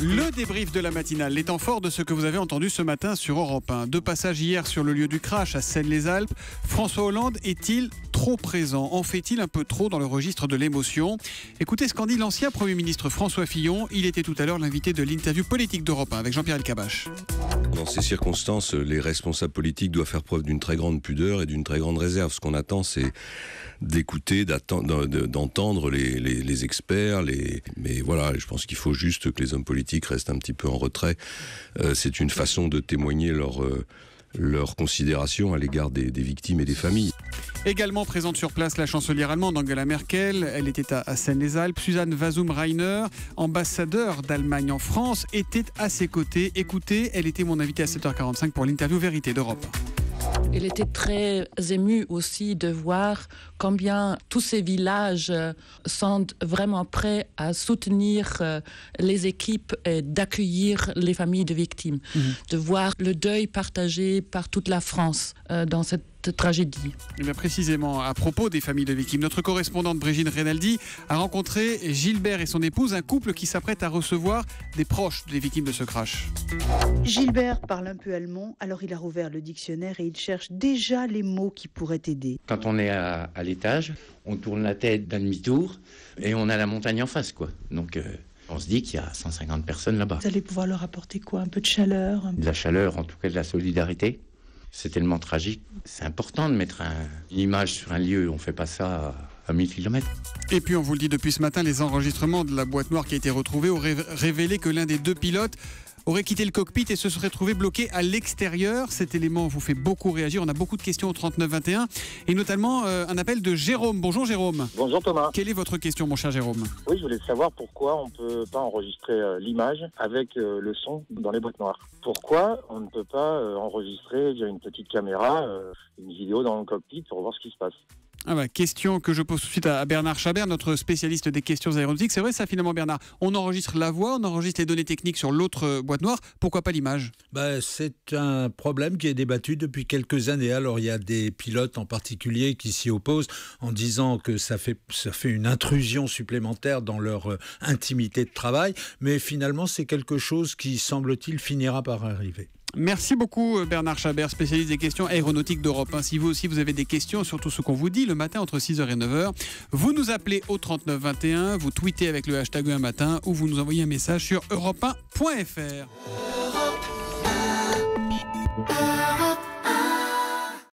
Le débrief de la matinale, les temps forts de ce que vous avez entendu ce matin sur Europe 1. Deux passages hier sur le lieu du crash à Seine-les-Alpes. François Hollande est-il trop présent? En fait-il un peu trop dans le registre de l'émotion? Écoutez ce qu'en dit l'ancien Premier ministre François Fillon. Il était tout à l'heure l'invité de l'interview politique d'Europe 1 avec Jean-Pierre Elkabbach. Dans ces circonstances, les responsables politiques doivent faire preuve d'une très grande pudeur et d'une très grande réserve. Ce qu'on attend, c'est d'écouter, d'entendre les experts. Mais voilà, je pense qu'il faut juste que les hommes politiques restent un petit peu en retrait. C'est une façon de témoigner leur considération à l'égard des victimes et des familles. Également présente sur place la chancelière allemande Angela Merkel. Elle était à Seine-les-Alpes. Suzanne Wasum-Reiner, ambassadeur d'Allemagne en France, était à ses côtés. Écoutez, elle était mon invitée à 7h45 pour l'interview Vérité d'Europe. Il était très ému aussi de voir combien tous ces villages sont vraiment prêts à soutenir les équipes et d'accueillir les familles de victimes. De voir le deuil partagé par toute la France dans cette tragédie. Et bien précisément, à propos des familles de victimes, notre correspondante Brigitte Reynaldi a rencontré Gilbert et son épouse, un couple qui s'apprête à recevoir des proches des victimes de ce crash. Gilbert parle un peu allemand, alors il a rouvert le dictionnaire et il cherche déjà les mots qui pourraient aider. Quand on est à l'étage, on tourne la tête d'un demi-tour et on a la montagne en face, quoi. Donc on se dit qu'il y a 150 personnes là-bas. Vous allez pouvoir leur apporter quoi? Un peu de chaleur? De la chaleur, en tout cas de la solidarité. C'est tellement tragique. C'est important de mettre une image sur un lieu. On ne fait pas ça à 1000 km. Et puis on vous le dit depuis ce matin, les enregistrements de la boîte noire qui a été retrouvée auraient révélé que l'un des deux pilotes aurait quitté le cockpit et se serait trouvé bloqué à l'extérieur. Cet élément vous fait beaucoup réagir. On a beaucoup de questions au 3921 et notamment un appel de Jérôme. Bonjour Jérôme. Bonjour Thomas. Quelle est votre question, mon cher Jérôme? Oui, je voulais savoir pourquoi on ne peut pas enregistrer l'image avec le son dans les boîtes noires. Pourquoi on ne peut pas enregistrer via une petite caméra une vidéo dans le cockpit pour voir ce qui se passe? Question que je pose tout de suite à Bernard Chabert, notre spécialiste des questions aéronautiques. C'est vrai ça finalement Bernard, on enregistre la voix, on enregistre les données techniques sur l'autre boîte noire, pourquoi pas l'image? C'est un problème qui est débattu depuis quelques années. Alors il y a des pilotes en particulier qui s'y opposent en disant que ça fait une intrusion supplémentaire dans leur intimité de travail, mais finalement c'est quelque chose qui semble-t-il finira par arriver. Merci beaucoup Bernard Chabert, spécialiste des questions aéronautiques d'Europe 1. Si vous aussi vous avez des questions sur tout ce qu'on vous dit le matin entre 6h et 9h, vous nous appelez au 3921, vous tweetez avec le hashtag un matin ou vous nous envoyez un message sur europe1.fr.